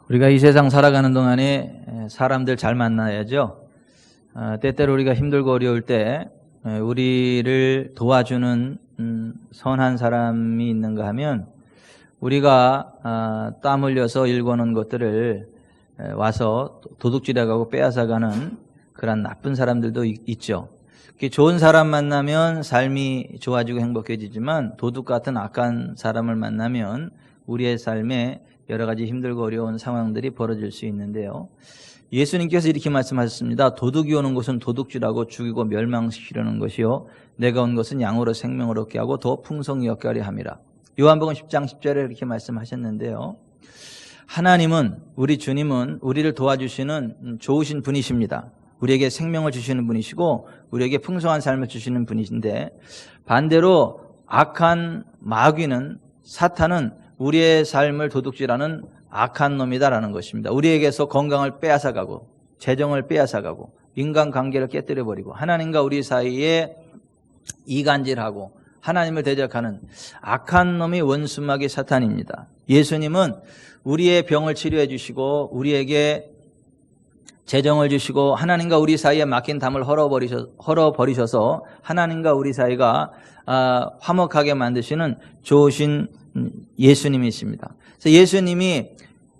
우리가 이 세상 살아가는 동안에 사람들 잘 만나야죠. 때때로 우리가 힘들고 어려울 때 우리를 도와주는 선한 사람이 있는가 하면 우리가 땀 흘려서 일궈놓은 것들을 와서 도둑질해가고 빼앗아가는 그런 나쁜 사람들도 있죠. 좋은 사람 만나면 삶이 좋아지고 행복해지지만 도둑 같은 악한 사람을 만나면 우리의 삶에 여러 가지 힘들고 어려운 상황들이 벌어질 수 있는데요. 예수님께서 이렇게 말씀하셨습니다. 도둑이 오는 것은 도둑질하고 죽이고 멸망시키려는 것이요 내가 온 것은 양으로 생명을 얻게 하고 더 풍성히 얻게 하려 함이라. 요한복음 10장 10절에 이렇게 말씀하셨는데요. 하나님은, 우리 주님은 우리를 도와주시는 좋으신 분이십니다. 우리에게 생명을 주시는 분이시고 우리에게 풍성한 삶을 주시는 분이신데, 반대로 악한 마귀는, 사탄은 우리의 삶을 도둑질하는 악한 놈이다라는 것입니다. 우리에게서 건강을 빼앗아가고 재정을 빼앗아가고 인간관계를 깨뜨려버리고 하나님과 우리 사이에 이간질하고 하나님을 대적하는 악한 놈이 원수마귀 사탄입니다. 예수님은 우리의 병을 치료해 주시고 우리에게 재정을 주시고 하나님과 우리 사이에 막힌 담을 헐어버리셔서 하나님과 우리 사이가 화목하게 만드시는 좋으신 예수님이십니다. 그래서 예수님이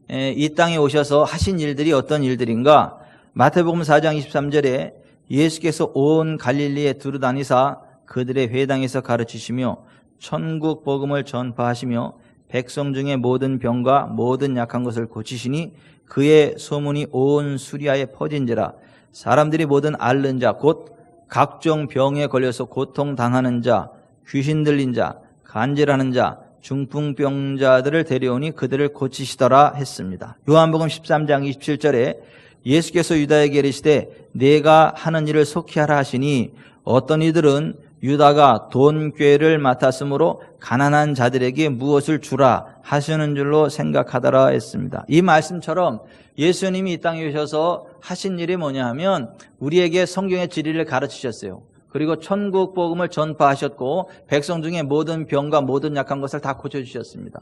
이 땅에 오셔서 하신 일들이 어떤 일들인가? 마태복음 4장 23절에 예수께서 온 갈릴리에 두루 다니사 그들의 회당에서 가르치시며 천국 복음을 전파하시며 백성 중에 모든 병과 모든 약한 것을 고치시니 그의 소문이 온 수리아에 퍼진지라. 사람들이 모든 앓는 자 곧 각종 병에 걸려서 고통당하는 자, 귀신 들린 자, 간질하는 자, 중풍병자들을 데려오니 그들을 고치시더라 했습니다. 요한복음 13장 27절에 예수께서 유다에게 이르시되 내가 하는 일을 속히 하라 하시니 어떤 이들은 유다가 돈꾀를 맡았으므로 가난한 자들에게 무엇을 주라 하시는 줄로 생각하더라 했습니다. 이 말씀처럼 예수님이 이 땅에 오셔서 하신 일이 뭐냐 하면 우리에게 성경의 진리를 가르치셨어요. 그리고 천국 복음을 전파하셨고 백성 중에 모든 병과 모든 약한 것을 다 고쳐주셨습니다.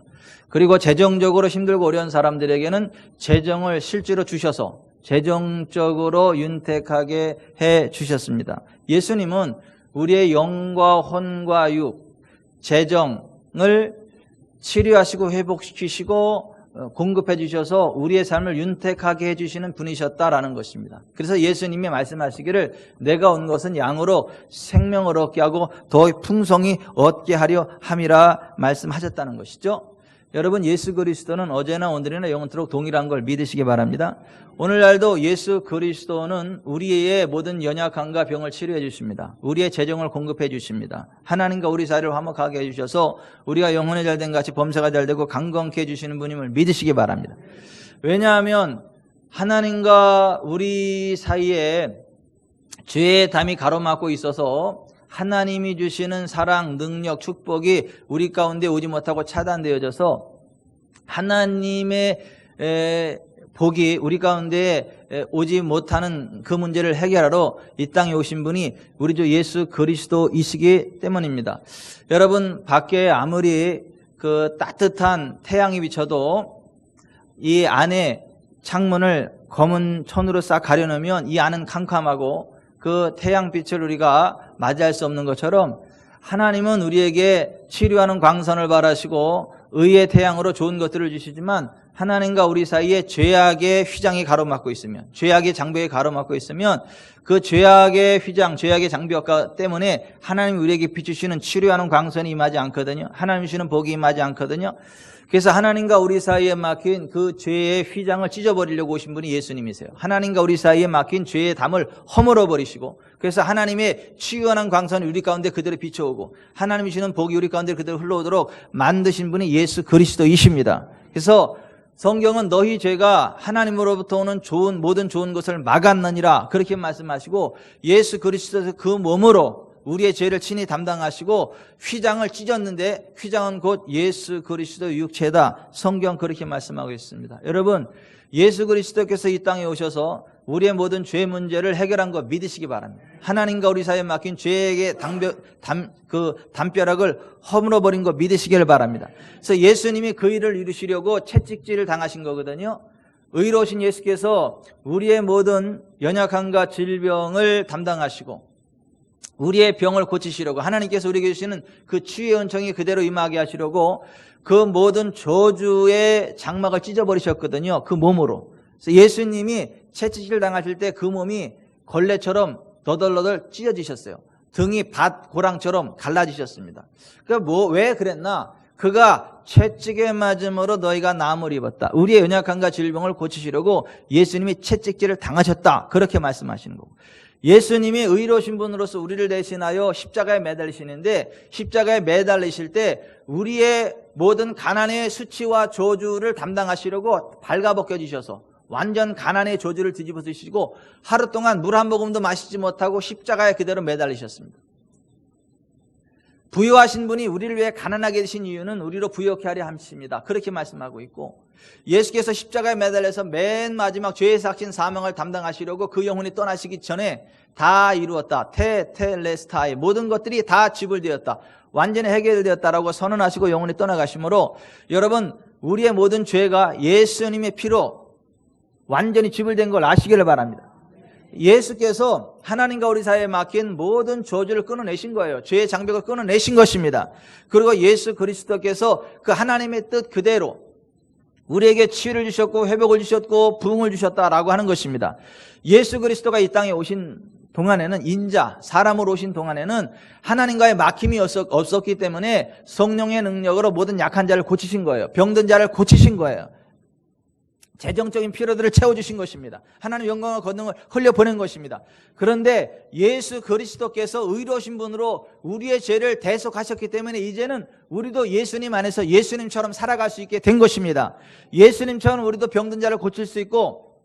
그리고 재정적으로 힘들고 어려운 사람들에게는 재정을 실제로 주셔서 재정적으로 윤택하게 해주셨습니다. 예수님은 우리의 영과 혼과 육, 재정을 치료하시고 회복시키시고 공급해 주셔서 우리의 삶을 윤택하게 해주시는 분이셨다라는 것입니다. 그래서 예수님이 말씀하시기를 내가 온 것은 양으로 생명을 얻게 하고 더 풍성히 얻게 하려 함이라 말씀하셨다는 것이죠. 여러분, 예수 그리스도는 어제나 오늘이나 영원토록 동일한 걸 믿으시기 바랍니다. 오늘날도 예수 그리스도는 우리의 모든 연약함과 병을 치료해 주십니다. 우리의 재정을 공급해 주십니다. 하나님과 우리 사이를 화목하게 해주셔서 우리가 영혼이 잘된 같이 범사가 잘되고 강건케 해주시는 분임을 믿으시기 바랍니다. 왜냐하면 하나님과 우리 사이에 죄의 담이 가로막고 있어서 하나님이 주시는 사랑, 능력, 축복이 우리 가운데 오지 못하고 차단되어져서 하나님의 복이 우리 가운데 오지 못하는 그 문제를 해결하러 이 땅에 오신 분이 우리 주 예수 그리스도이시기 때문입니다. 여러분, 밖에 아무리 그 따뜻한 태양이 비쳐도 이 안에 창문을 검은 천으로 싹 가려놓으면 이 안은 캄캄하고 그 태양빛을 우리가 맞이할 수 없는 것처럼 하나님은 우리에게 치료하는 광선을 바라시고 의의 태양으로 좋은 것들을 주시지만 하나님과 우리 사이에 죄악의 휘장이 가로막고 있으면, 죄악의 장벽이 가로막고 있으면 그 죄악의 휘장, 죄악의 장벽 때문에 하나님이 우리에게 비추시는 치료하는 광선이 임하지 않거든요. 하나님이 주시는 복이 임하지 않거든요. 그래서 하나님과 우리 사이에 막힌 그 죄의 휘장을 찢어버리려고 오신 분이 예수님이세요. 하나님과 우리 사이에 막힌 죄의 담을 허물어 버리시고, 그래서 하나님의 치유하는 광선이 우리 가운데 그대로 비춰오고 하나님이 주시는 복이 우리 가운데 그대로 흘러오도록 만드신 분이 예수 그리스도이십니다. 그래서 성경은 너희 죄가 하나님으로부터 오는 모든 좋은 것을 막았느니라 그렇게 말씀하시고, 예수 그리스도에서 그 몸으로 우리의 죄를 친히 담당하시고 휘장을 찢었는데 휘장은 곧 예수 그리스도의 육체다. 성경 그렇게 말씀하고 있습니다. 여러분, 예수 그리스도께서 이 땅에 오셔서 우리의 모든 죄 문제를 해결한 거 믿으시기 바랍니다. 하나님과 우리 사이에 막힌 죄의 담벼락을 허물어버린 거 믿으시길 바랍니다. 그래서 예수님이 그 일을 이루시려고 채찍질을 당하신 거거든요. 의로우신 예수께서 우리의 모든 연약함과 질병을 담당하시고 우리의 병을 고치시려고 하나님께서 우리에게 주시는 그 치유의 은총이 그대로 임하게 하시려고 그 모든 저주의 장막을 찢어버리셨거든요. 그 몸으로. 그래서 예수님이 채찍질 당하실 때 그 몸이 걸레처럼 너덜너덜 찢어지셨어요. 등이 밭 고랑처럼 갈라지셨습니다. 왜 그랬나? 그가 채찍에 맞음으로 너희가 나음을 입었다. 우리의 연약함과 질병을 고치시려고 예수님이 채찍질을 당하셨다. 그렇게 말씀하시는 거고. 예수님이 의로우신 분으로서 우리를 대신하여 십자가에 매달리시는데 십자가에 매달리실 때 우리의 모든 가난의 수치와 저주를 담당하시려고 발가벗겨지셔서 완전 가난의 저주를 뒤집어 쓰시고 하루 동안 물 한 모금도 마시지 못하고 십자가에 그대로 매달리셨습니다. 부유하신 분이 우리를 위해 가난하게 되신 이유는 우리로 부유케 하려 함이십니다. 그렇게 말씀하고 있고 예수께서 십자가에 매달려서 맨 마지막 죄의 삭신 사명을 담당하시려고 그 영혼이 떠나시기 전에 다 이루었다. 테텔레스타이 모든 것들이 다 지불되었다. 완전히 해결되었다라고 선언하시고 영혼이 떠나가시므로 여러분 우리의 모든 죄가 예수님의 피로 완전히 지불된 걸 아시기를 바랍니다. 예수께서 하나님과 우리 사이에 막힌 모든 저주를 끊어내신 거예요. 죄의 장벽을 끊어내신 것입니다. 그리고 예수 그리스도께서 그 하나님의 뜻 그대로 우리에게 치유를 주셨고 회복을 주셨고 부흥을 주셨다라고 하는 것입니다. 예수 그리스도가 이 땅에 오신 동안에는 인자, 사람으로 오신 동안에는 하나님과의 막힘이 없었기 때문에 성령의 능력으로 모든 약한 자를 고치신 거예요. 병든 자를 고치신 거예요. 재정적인 필요들을 채워주신 것입니다. 하나님 영광과 권능을 흘려보낸 것입니다. 그런데 예수 그리스도께서 의로우신 분으로 우리의 죄를 대속하셨기 때문에 이제는 우리도 예수님 안에서 예수님처럼 살아갈 수 있게 된 것입니다. 예수님처럼 우리도 병든 자를 고칠 수 있고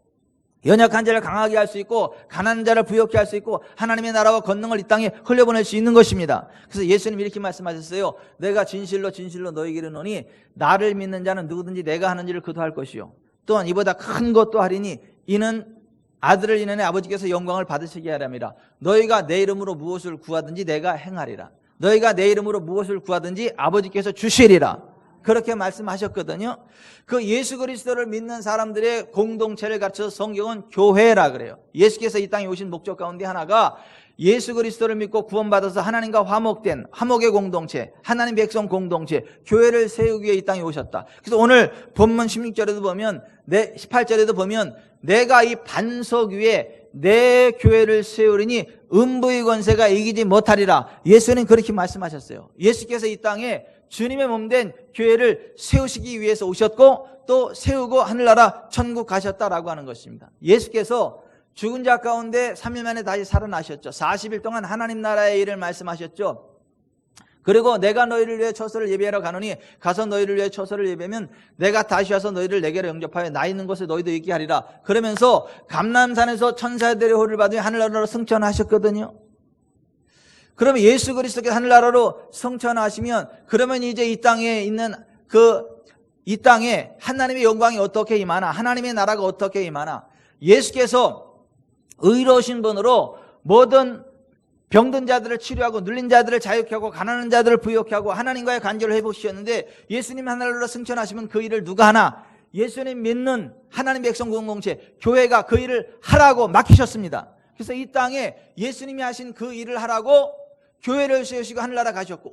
연약한 자를 강하게 할 수 있고 가난한 자를 부욕케 할 수 있고 하나님의 나라와 권능을 이 땅에 흘려보낼 수 있는 것입니다. 그래서 예수님이 이렇게 말씀하셨어요. 내가 진실로 진실로 너희에게 이르노니 나를 믿는 자는 누구든지 내가 하는 일을 그도 할 것이요 또한 이보다 큰 것도 하리니 이는 아들을 인하여 아버지께서 영광을 받으시게 하렵니다. 너희가 내 이름으로 무엇을 구하든지 내가 행하리라. 너희가 내 이름으로 무엇을 구하든지 아버지께서 주시리라. 그렇게 말씀하셨거든요. 그 예수 그리스도를 믿는 사람들의 공동체를 가르쳐서 성경은 교회라 그래요. 예수께서 이 땅에 오신 목적 가운데 하나가 예수 그리스도를 믿고 구원받아서 하나님과 화목된 화목의 공동체, 하나님 백성 공동체, 교회를 세우기 위해 이 땅에 오셨다. 그래서 오늘 본문 16절에도 보면 18절에도 보면 내가 이 반석 위에 내 교회를 세우리니 음부의 권세가 이기지 못하리라. 예수는 그렇게 말씀하셨어요. 예수께서 이 땅에 주님의 몸된 교회를 세우시기 위해서 오셨고 또 세우고 하늘나라 천국 가셨다라고 하는 것입니다. 예수께서 죽은 자 가운데 3일 만에 다시 살아나셨죠. 40일 동안 하나님 나라의 일을 말씀하셨죠. 그리고 내가 너희를 위해 처소를 예비하러 가노니 가서 너희를 위해 처소를 예비하면 내가 다시 와서 너희를 내게로 영접하여 나 있는 곳에 너희도 있게 하리라. 그러면서 감람산에서 천사들의 호를 받으며 하늘나라로 승천하셨거든요. 그러면 예수 그리스도께서 하늘나라로 승천하시면 그러면 이제 이 땅에 있는 이 땅에 하나님의 영광이 어떻게 임하나, 하나님의 나라가 어떻게 임하나, 예수께서 의로우신 분으로 모든 병든 자들을 치료하고 눌린 자들을 자유케 하고 가난한 자들을 부유케 하고 하나님과의 관계를 회복시켰는데 예수님 하늘나라로 승천하시면 그 일을 누가 하나? 예수님 믿는 하나님 백성 공동체 교회가 그 일을 하라고 맡기셨습니다. 그래서 이 땅에 예수님이 하신 그 일을 하라고 교회를 세우시고 하늘나라 가셨고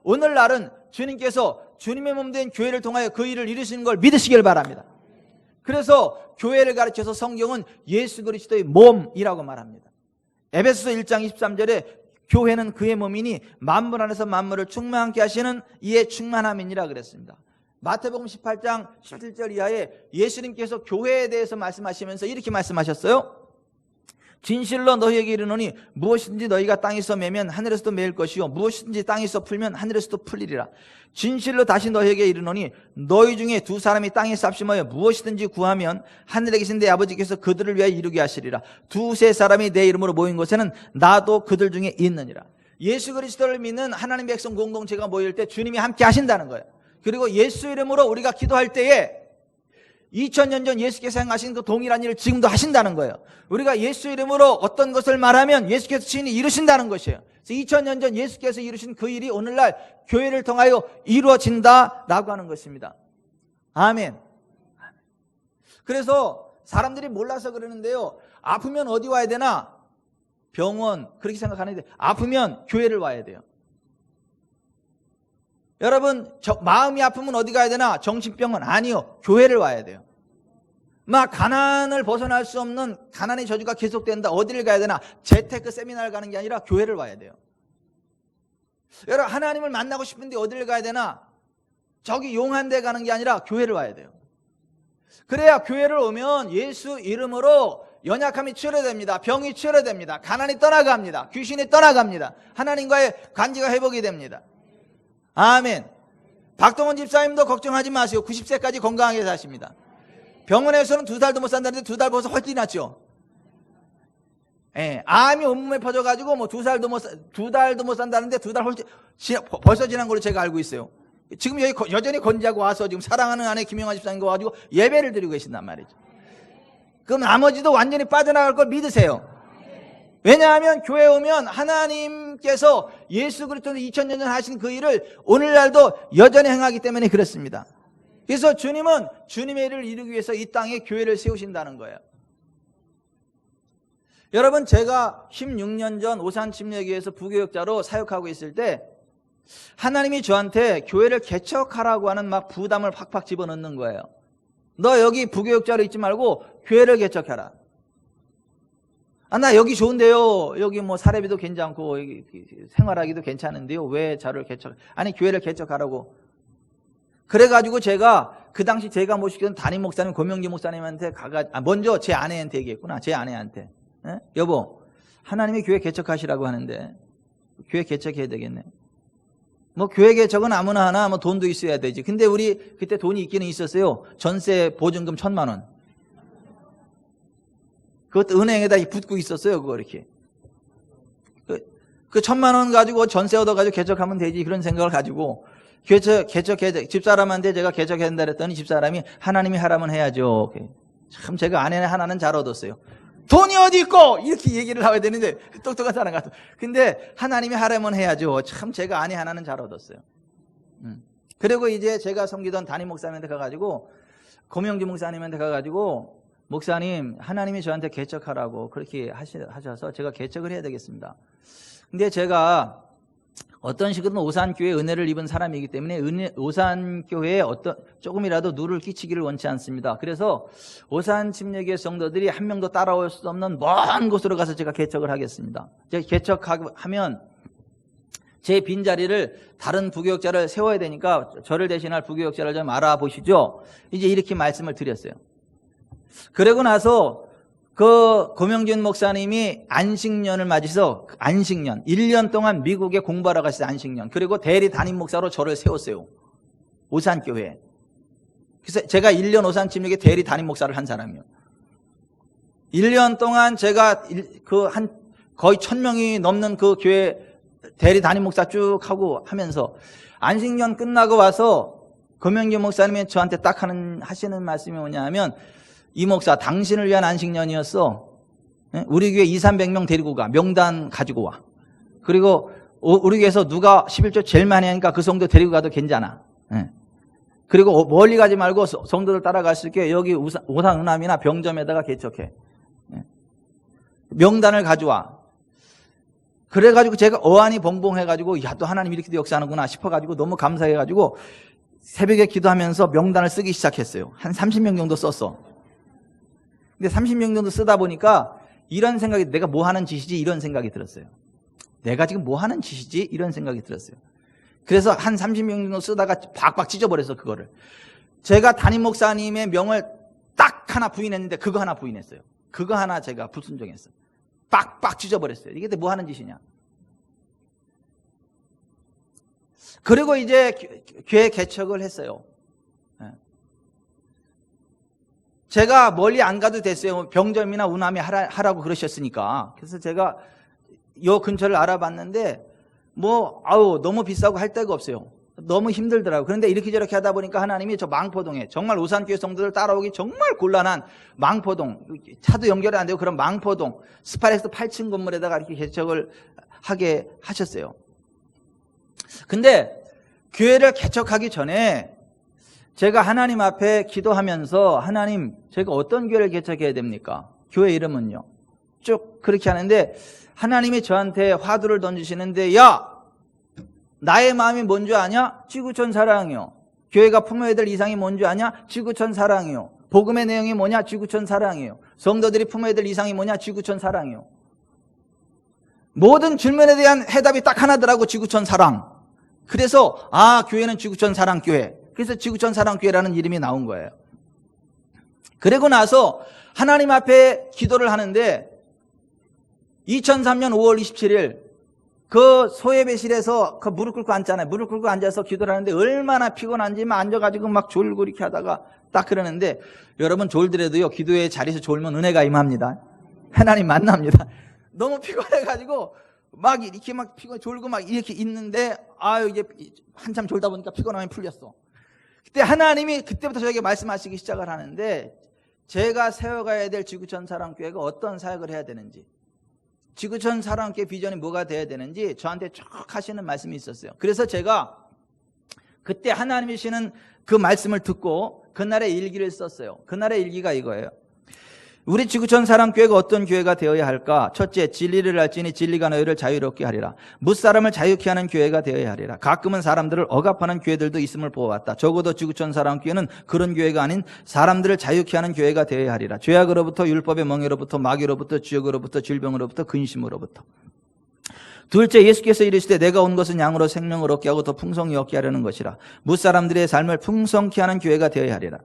오늘날은 주님께서 주님의 몸된 교회를 통하여 그 일을 이루시는 걸 믿으시길 바랍니다. 그래서 교회를 가르쳐서 성경은 예수 그리스도의 몸이라고 말합니다. 에베소서 1장 23절에 교회는 그의 몸이니 만물 안에서 만물을 충만하게 하시는 이의 충만함이니라 그랬습니다. 마태복음 18장 17절 이하에 예수님께서 교회에 대해서 말씀하시면서 이렇게 말씀하셨어요. 진실로 너희에게 이르노니 무엇이든지 너희가 땅에서 매면 하늘에서도 매일 것이요 무엇이든지 땅에서 풀면 하늘에서도 풀리리라. 진실로 다시 너희에게 이르노니 너희 중에 두 사람이 땅에 쌉심하여 무엇이든지 구하면 하늘에 계신 내 아버지께서 그들을 위하여 이루게 하시리라. 두세 사람이 내 이름으로 모인 곳에는 나도 그들 중에 있느니라. 예수 그리스도를 믿는 하나님 백성 공동체가 모일 때 주님이 함께 하신다는 거예요. 그리고 예수 이름으로 우리가 기도할 때에 2000년 전 예수께서 행하신 그 동일한 일을 지금도 하신다는 거예요. 우리가 예수 이름으로 어떤 것을 말하면 예수께서 친히 이루신다는 것이에요. 그래서 2000년 전 예수께서 이루신 그 일이 오늘날 교회를 통하여 이루어진다라고 하는 것입니다. 아멘. 그래서 사람들이 몰라서 그러는데요. 아프면 어디 와야 되나? 병원. 그렇게 생각하는데 아프면 교회를 와야 돼요. 여러분, 마음이 아프면 어디 가야 되나? 정신병원. 아니요. 교회를 와야 돼요. 막 가난을 벗어날 수 없는 가난의 저주가 계속된다. 어디를 가야 되나? 재테크 세미나를 가는 게 아니라 교회를 와야 돼요. 여러분, 하나님을 만나고 싶은데 어디를 가야 되나? 저기 용한데 가는 게 아니라 교회를 와야 돼요. 그래야 교회를 오면 예수 이름으로 연약함이 치료됩니다. 병이 치료됩니다. 가난이 떠나갑니다. 귀신이 떠나갑니다. 하나님과의 관계가 회복이 됩니다. 아멘. 박동원 집사님도 걱정하지 마세요. 90세까지 건강하게 사십니다. 병원에서는 2달도 못 산다는데 2달 벌써 헐떡이 났죠. 예, 암이 온몸에 퍼져가지고 뭐 2달도 못 산다는데 2달 헐떡 벌써 지난 걸로 제가 알고 있어요. 지금 여기 여전히 건지하고 와서 지금 사랑하는 아내 김영아 집사님과 와가지고 예배를 드리고 계신단 말이죠. 그럼 나머지도 완전히 빠져나갈 걸 믿으세요. 왜냐하면 교회 오면 하나님께서 예수 그리스도 2000년 전 하신 그 일을 오늘날도 여전히 행하기 때문에 그렇습니다. 그래서 주님은 주님의 일을 이루기 위해서 이 땅에 교회를 세우신다는 거예요. 여러분, 제가 16년 전 오산침례교회에서 부교역자로 사역하고 있을 때 하나님이 저한테 교회를 개척하라고 하는 막 부담을 팍팍 집어넣는 거예요. 너 여기 부교역자로 있지 말고 교회를 개척해라. 아, 나 여기 좋은데요. 여기 뭐 사례비도 괜찮고 여기 생활하기도 괜찮은데요. 왜 저를 아니 교회를 개척하라고. 그래가지고 제가 그 당시 제가 모시던 담임 목사님 고명기 목사님한테 먼저 제 아내한테 얘기했구나. 제 아내한테. 에? 여보, 하나님이 교회 개척하시라고 하는데 교회 개척해야 되겠네. 뭐 교회 개척은 아무나 하나 뭐 돈도 있어야 되지. 근데 우리 그때 돈이 있기는 있었어요. 전세 보증금 1000만 원. 그것도 은행에다 붓고 있었어요. 그거 이렇게. 그 1000만 원 가지고 전세 얻어가지고 개척하면 되지. 그런 생각을 가지고 개척해야 돼. 집사람한테 제가 개척해야 된다 그랬더니 집사람이 하나님이 하라면 해야죠. 참 제가 아내 하나는 잘 얻었어요. 돈이 어디 있고 이렇게 얘기를 하야 되는데 똑똑한 사람 같아. 근데 하나님이 하라면 해야죠. 참 제가 아내 하나는 잘 얻었어요. 그리고 이제 제가 섬기던 담임 목사님한테 가가지고 고명기 목사님한테 가가지고 목사님 하나님이 저한테 개척하라고 그렇게 하셔서 제가 개척을 해야 되겠습니다. 근데 제가 어떤 식으로든 오산교회 은혜를 입은 사람이기 때문에 오산교회에 조금이라도 누를 끼치기를 원치 않습니다. 그래서 오산침례교회 성도들이 한 명도 따라올 수 없는 먼 곳으로 가서 제가 개척을 하겠습니다. 제가 개척하면 제 빈자리를 다른 부교역자를 세워야 되니까 저를 대신할 부교역자를 좀 알아보시죠. 이제 이렇게 말씀을 드렸어요. 그러고 나서 그 고명진 목사님이 안식년을 맞이해서 안식년 1년 동안 미국에 공부하러 가셨어요. 안식년. 그리고 대리 담임 목사로 저를 세웠어요. 오산교회에. 그래서 제가 1년 오산침례교회 대리 담임 목사를 한 사람이에요. 1년 동안 제가 거의 1000명이 넘는 그 교회 대리 담임 목사 쭉 하고 하면서 안식년 끝나고 와서 고명진 목사님이 저한테 딱 하시는 말씀이 뭐냐 하면 이 목사 당신을 위한 안식년이었어. 우리 교회 200~300명 데리고 가. 명단 가지고 와. 그리고 우리 교회에서 누가 11조 제일 많이 하니까 그 성도 데리고 가도 괜찮아. 그리고 멀리 가지 말고 성도들 따라갈 수 있게 여기 오산 은암이나 병점에다가 개척해. 명단을 가져와. 그래가지고 제가 어안이 봉봉해가지고 야, 또 하나님 이렇게도 역사하는구나 싶어가지고 너무 감사해가지고 새벽에 기도하면서 명단을 쓰기 시작했어요. 한 30명 정도 썼어. 근데 30명 정도 쓰다 보니까 이런 생각이 내가 뭐 하는 짓이지 이런 생각이 들었어요. 내가 지금 뭐 하는 짓이지 이런 생각이 들었어요. 그래서 한 30명 정도 쓰다가 박박 찢어버려서 그거를. 제가 담임 목사님의 명을 딱 하나 부인했는데 그거 하나 부인했어요. 그거 하나 제가 불순종했어요. 빡빡 찢어버렸어요. 이게 뭐 하는 짓이냐. 그리고 이제 교회 개척을 했어요. 제가 멀리 안 가도 됐어요. 병점이나 우남이 하라고 그러셨으니까. 그래서 제가 요 근처를 알아봤는데 너무 비싸고 할 데가 없어요. 너무 힘들더라고요. 그런데 이렇게 저렇게 하다 보니까 하나님이 저 망포동에 정말 오산교회 성도들 따라오기 정말 곤란한 망포동, 차도 연결이 안 되고 그런 망포동 스파렉스 8층 건물에다가 이렇게 개척을 하게 하셨어요. 근데 교회를 개척하기 전에 제가 하나님 앞에 기도하면서 하나님 제가 어떤 교회를 개척해야 됩니까? 교회 이름은요. 쭉 그렇게 하는데 하나님이 저한테 화두를 던지시는데 야! 나의 마음이 뭔지 아냐? 지구촌 사랑이요. 교회가 품어야 될 이상이 뭔지 아냐? 지구촌 사랑이요. 복음의 내용이 뭐냐? 지구촌 사랑이요. 성도들이 품어야 될 이상이 뭐냐? 지구촌 사랑이요. 모든 질문에 대한 해답이 딱 하나더라고. 지구촌 사랑. 그래서 교회는 지구촌 사랑교회. 그래서 지구촌 사랑교회라는 이름이 나온 거예요. 그리고 나서 하나님 앞에 기도를 하는데 2003년 5월 27일 그 소예배실에서 그 무릎 꿇고 앉잖아요. 무릎 꿇고 앉아서 기도를 하는데 얼마나 피곤한지 막 앉아가지고 막 졸고 이렇게 하다가 딱 그러는데 여러분 졸더라도요 기도의 자리에서 졸면 은혜가 임합니다. 하나님 만납니다. 너무 피곤해가지고 막 이렇게 막 졸고 막 이렇게 있는데 이제 한참 졸다 보니까 피곤함이 풀렸어. 그때 하나님이 그때부터 저에게 말씀하시기 시작을 하는데 제가 세워가야 될 지구촌 사랑교회가 어떤 사역을 해야 되는지 지구촌 사랑교회 비전이 뭐가 돼야 되는지 저한테 쭉 하시는 말씀이 있었어요. 그래서 제가 그때 하나님이 시는 그 말씀을 듣고 그날의 일기를 썼어요. 그날의 일기가 이거예요. 우리 지구촌 사랑교회가 어떤 교회가 되어야 할까? 첫째, 진리를 알지니 진리가 너희를 자유롭게 하리라. 무사람을 자유케 하는 교회가 되어야 하리라. 가끔은 사람들을 억압하는 교회들도 있음을 보아왔다. 적어도 지구촌 사랑교회는 그런 교회가 아닌 사람들을 자유케 하는 교회가 되어야 하리라. 죄악으로부터 율법의 멍에로부터 마귀로부터 지옥으로부터 질병으로부터 근심으로부터. 둘째, 예수께서 이르시되 내가 온 것은 양으로 생명을 얻게 하고 더 풍성히 얻게 하려는 것이라. 무사람들의 삶을 풍성케 하는 교회가 되어야 하리라.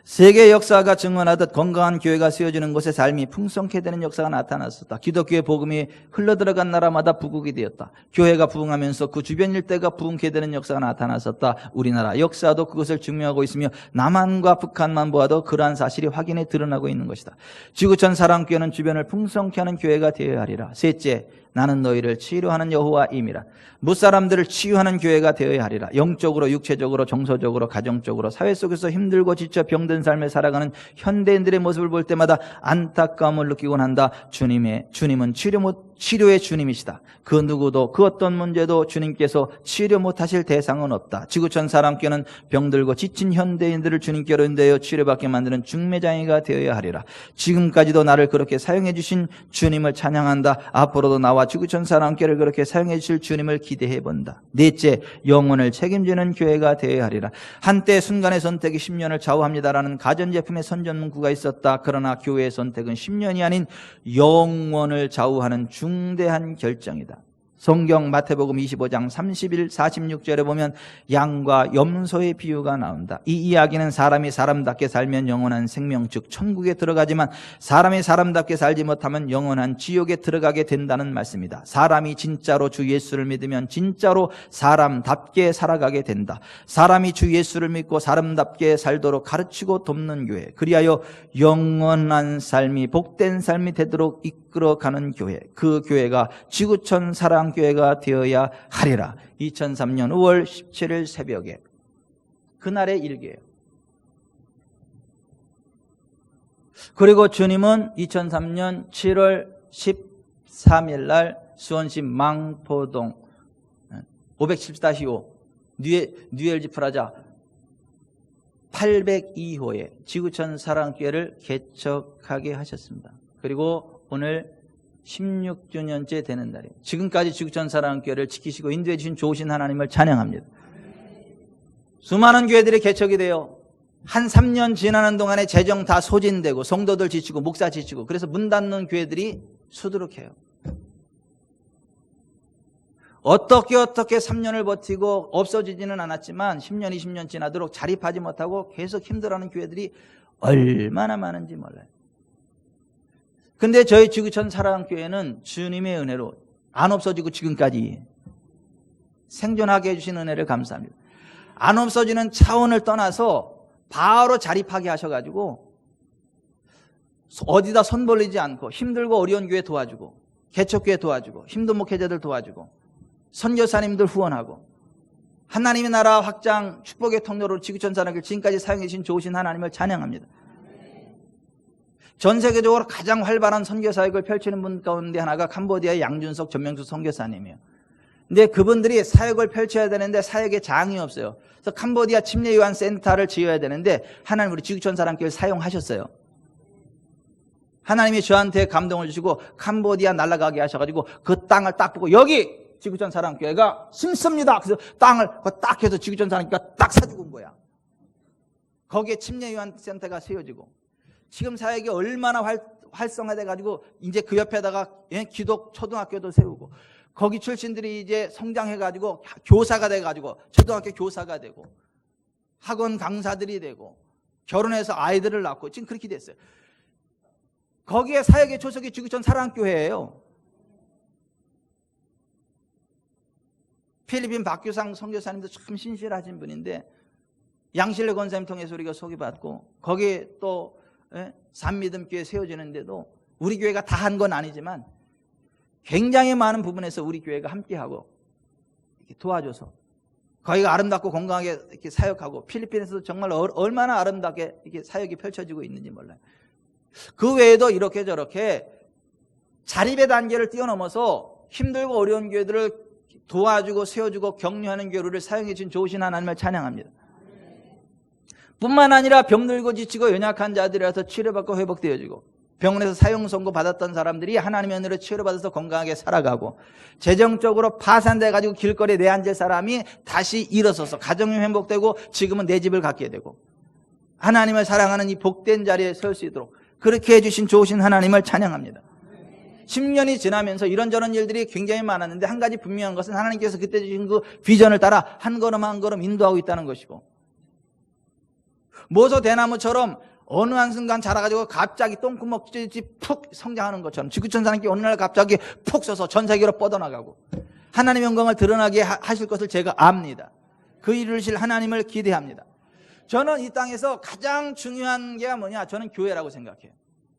세계 역사가 증언하듯 건강한 교회가 세워지는 곳에 삶이 풍성케 되는 역사가 나타났었다. 기독교의 복음이 흘러들어간 나라마다 부흥이 되었다. 교회가 부흥하면서 그 주변 일대가 부흥케 되는 역사가 나타났었다. 우리나라 역사도 그것을 증명하고 있으며 남한과 북한만 보아도 그러한 사실이 확인에 드러나고 있는 것이다. 지구촌 사랑교회는 주변을 풍성케 하는 교회가 되어야 하리라. 셋째, 나는 너희를 치료하는 여호와임이라. 무사람들을 치유하는 교회가 되어야 하리라. 영적으로, 육체적으로, 정서적으로, 가정적으로 사회 속에서 힘들고 지쳐 병든 삶을 살아가는 현대인들의 모습을 볼 때마다 안타까움을 느끼곤 한다. 주님은 치료의 주님이시다. 그 누구도 그 어떤 문제도 주님께서 치료 못하실 대상은 없다. 지구촌 사랑교회는 병들고 지친 현대인들을 주님께로 인도하여 치료받게 만드는 중매장이가 되어야 하리라. 지금까지도 나를 그렇게 사용해 주신 주님을 찬양한다. 앞으로도 나와 지구촌 사랑교회를 그렇게 사용해 주실 주님을 기대해 본다. 넷째, 영혼을 책임지는 교회가 되어야 하리라. 한때 순간의 선택이 10년을 좌우합니다라는 가전제품의 선전 문구가 있었다. 그러나 교회의 선택은 10년이 아닌 영원을 좌우하는 중대한 결정이다. 성경 마태복음 25장 31, 46절에 보면 양과 염소의 비유가 나온다. 이 이야기는 사람이 사람답게 살면 영원한 생명, 즉 천국에 들어가지만 사람이 사람답게 살지 못하면 영원한 지옥에 들어가게 된다는 말씀이다. 사람이 진짜로 주 예수를 믿으면 진짜로 사람답게 살아가게 된다. 사람이 주 예수를 믿고 사람답게 살도록 가르치고 돕는 교회, 그리하여 영원한 삶이 복된 삶이 되도록 이끌어가는 교회, 그 교회가 지구촌 사랑교회가 되어야 하리라. 2003년 5월 17일 새벽에 그날의 일기예요. 그리고 주님은 2003년 7월 13일 날 수원시 망포동 510-5 뉴엘지 프라자 802호에 지구촌 사랑교회를 개척하게 하셨습니다. 그리고 오늘 16주년째 되는 날이에요. 지금까지 지구촌 사랑교회를 지키시고 인도해 주신 좋으신 하나님을 찬양합니다. 수많은 교회들이 개척이 돼요. 한 3년 지나는 동안에 재정 다 소진되고 성도들 지치고 목사 지치고 그래서 문 닫는 교회들이 수두룩해요. 어떻게 3년을 버티고 없어지지는 않았지만 10년, 20년 지나도록 자립하지 못하고 계속 힘들어하는 교회들이 얼마나 많은지 몰라요. 근데 저희 지구촌 사랑교회는 주님의 은혜로 안 없어지고 지금까지 생존하게 해주신 은혜를 감사합니다. 안 없어지는 차원을 떠나서 바로 자립하게 하셔가지고 어디다 손 벌리지 않고 힘들고 어려운 교회 도와주고 개척교회 도와주고 힘든 목회자들 도와주고 선교사님들 후원하고 하나님의 나라 확장 축복의 통로로 지구촌 사랑교회 지금까지 사용해 주신 좋으신 하나님을 찬양합니다. 전 세계적으로 가장 활발한 선교 사역을 펼치는 분 가운데 하나가 캄보디아의 양준석 전명수 선교사님이에요. 근데 그분들이 사역을 펼쳐야 되는데 사역에 장이 없어요. 그래서 캄보디아 침례요한센터를 지어야 되는데 하나님 우리 지구촌 사람교회를 사용하셨어요. 하나님이 저한테 감동을 주시고 캄보디아 날아가게 하셔가지고 그 땅을 딱 보고 여기 지구촌 사람교회가 심습니다. 그래서 땅을 딱 해서 지구촌 사람교회가 딱 사주고 온 거야. 거기에 침례요한센터가 세워지고 지금 사역이 얼마나 활성화돼가지고 이제 그 옆에다가 기독 초등학교도 세우고 거기 출신들이 이제 성장해가지고 교사가 돼가지고 초등학교 교사가 되고 학원 강사들이 되고 결혼해서 아이들을 낳고 지금 그렇게 됐어요. 거기에 사역의 초석이 지구촌 사랑교회예요. 필리핀 박규상 선교사님도 참 신실하신 분인데 양실래 권사님 통해서 우리가 소개받고 거기에 또 산미듬교회 세워지는데도 우리 교회가 다 한 건 아니지만 굉장히 많은 부분에서 우리 교회가 함께하고 이렇게 도와줘서 거기가 아름답고 건강하게 이렇게 사역하고 필리핀에서도 정말 얼마나 아름답게 이렇게 사역이 펼쳐지고 있는지 몰라요. 그 외에도 이렇게 저렇게 자립의 단계를 뛰어넘어서 힘들고 어려운 교회들을 도와주고 세워주고 격려하는 교회를 사용해 주신 좋으신 하나님을 찬양합니다. 뿐만 아니라 병들고 지치고 연약한 자들이라서 치료받고 회복되어지고 병원에서 사형 선고 받았던 사람들이 하나님의 은혜로 치료받아서 건강하게 살아가고 재정적으로 파산돼가지고 길거리에 내앉을 사람이 다시 일어서서 가정이 회복되고 지금은 내 집을 갖게 되고 하나님을 사랑하는 이 복된 자리에 설 수 있도록 그렇게 해주신 좋으신 하나님을 찬양합니다. 10년이 지나면서 이런저런 일들이 굉장히 많았는데 한 가지 분명한 것은 하나님께서 그때 주신 그 비전을 따라 한 걸음 한 걸음 인도하고 있다는 것이고 모소 대나무처럼 어느 한순간 자라가지고 갑자기 똥구멍 푹 성장하는 것처럼 지구촌 사람께 어느 날 갑자기 푹 서서 전 세계로 뻗어나가고 하나님의 영광을 드러나게 하실 것을 제가 압니다. 그 일을 하실 하나님을 기대합니다. 저는 이 땅에서 가장 중요한 게 뭐냐? 저는 교회라고 생각해요.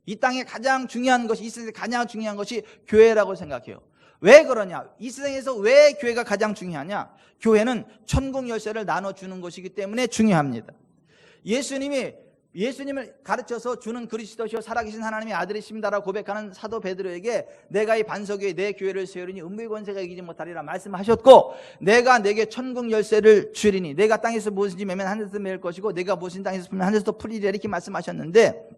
이 땅에 가장 중요한 것이 이 세상에 가장 중요한 것이 교회라고 생각해요. 왜 그러냐? 이 세상에서 왜 교회가 가장 중요하냐? 교회는 천국 열쇠를 나눠주는 것이기 때문에 중요합니다. 예수님을 가르쳐서 주는 그리스도시요 살아계신 하나님의 아들이십니다라고 고백하는 사도 베드로에게 내가 이 반석 위에 내 교회를 세우리니 음부의 권세가 이기지 못하리라 말씀하셨고 내가 내게 천국 열쇠를 주리니 내가 땅에서 무엇인지 매면 하늘에서 매일 것이고 내가 무엇인 땅에서 풀면 하늘에서 풀리리라 이렇게 말씀하셨는데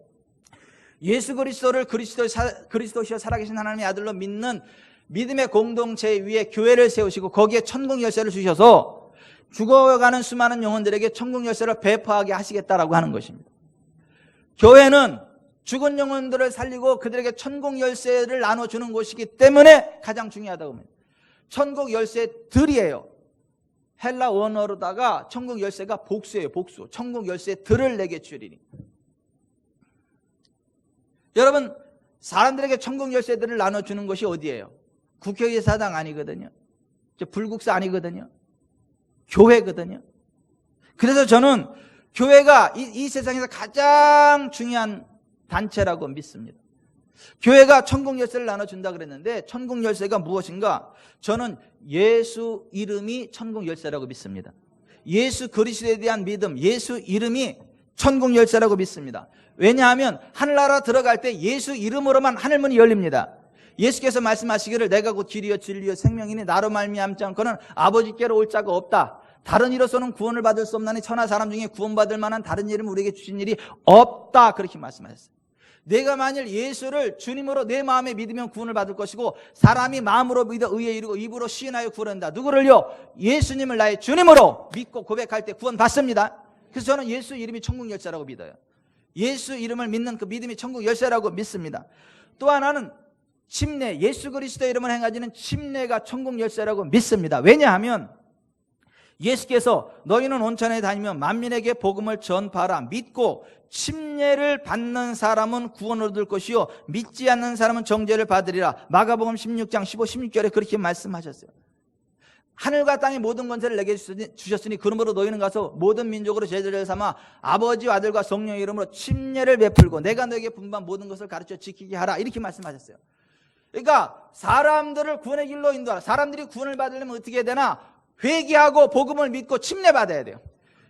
예수 그리스도를 그리스도시요 살아계신 하나님의 아들로 믿는 믿음의 공동체 위에 교회를 세우시고 거기에 천국 열쇠를 주셔서 죽어가는 수많은 영혼들에게 천국 열쇠를 배포하게 하시겠다라고 하는 것입니다. 교회는 죽은 영혼들을 살리고 그들에게 천국 열쇠를 나눠주는 곳이기 때문에 가장 중요하다고 합니다. 천국 열쇠들이에요. 헬라 원어로다가 천국 열쇠가 복수예요. 복수. 천국 열쇠들을 내게 주리니. 여러분 사람들에게 천국 열쇠들을 나눠주는 것이 어디예요? 국회의사당 아니거든요. 불국사 아니거든요. 교회거든요. 그래서 저는 교회가 이 세상에서 가장 중요한 단체라고 믿습니다. 교회가 천국 열쇠를 나눠준다 그랬는데 천국 열쇠가 무엇인가? 저는 예수 이름이 천국 열쇠라고 믿습니다. 예수 그리스도에 대한 믿음, 예수 이름이 천국 열쇠라고 믿습니다. 왜냐하면 하늘나라 들어갈 때 예수 이름으로만 하늘문이 열립니다. 예수께서 말씀하시기를 내가 곧 길이요 진리요 생명이니 나로 말미암지 않고는 아버지께로 올 자가 없다. 다른 이로서는 구원을 받을 수 없나니 천하 사람 중에 구원받을 만한 다른 이름을 우리에게 주신 일이 없다. 그렇게 말씀하셨어요. 내가 만일 예수를 주님으로 내 마음에 믿으면 구원을 받을 것이고 사람이 마음으로 믿어 의에 이르고 입으로 시인하여 구원한다. 누구를요? 예수님을 나의 주님으로 믿고 고백할 때 구원 받습니다. 그래서 저는 예수 이름이 천국 열쇠라고 믿어요. 예수 이름을 믿는 그 믿음이 천국 열쇠라고 믿습니다. 또 하나는 침례, 예수 그리스도의 이름을 행하지는 침례가 천국 열쇠라고 믿습니다. 왜냐하면 예수께서 너희는 온천에 다니며 만민에게 복음을 전파하라. 믿고 침례를 받는 사람은 구원을 얻을 것이요 믿지 않는 사람은 정죄를 받으리라. 마가복음 16장 15, 16절에 그렇게 말씀하셨어요. 하늘과 땅의 모든 권세를 내게 주셨으니 그러므로 너희는 가서 모든 민족으로 제자를 삼아 아버지와 아들과 성령의 이름으로 침례를 베풀고 내가 너에게 분부한 모든 것을 가르쳐 지키게 하라. 이렇게 말씀하셨어요. 그러니까 사람들을 구원의 길로 인도하라. 사람들이 구원을 받으려면 어떻게 해야 되나? 회개하고 복음을 믿고 침례 받아야 돼요.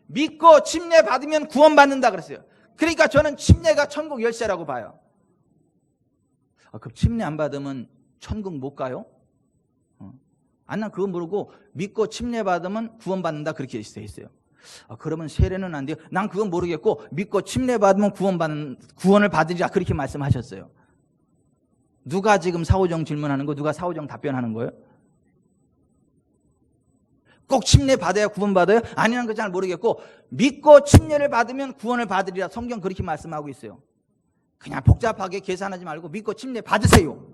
믿고 침례 받으면 구원 받는다 그랬어요. 그러니까 저는 침례가 천국 열쇠라고 봐요. 그럼 침례 안 받으면 천국 못 가요? 난 그거 모르고 믿고 침례받으면 구원받는다 그렇게 돼 있어요. 그러면 세례는 안 돼요. 난 그건 모르겠고 믿고 침례받으면 구원을 받으리라 그렇게 말씀하셨어요. 누가 지금 사오정 질문하는 거, 누가 사오정 답변하는 거예요? 꼭 침례 받아야 구원 받아요? 아니란 거 잘 모르겠고 믿고 침례를 받으면 구원을 받으리라 성경 그렇게 말씀하고 있어요. 그냥 복잡하게 계산하지 말고 믿고 침례 받으세요.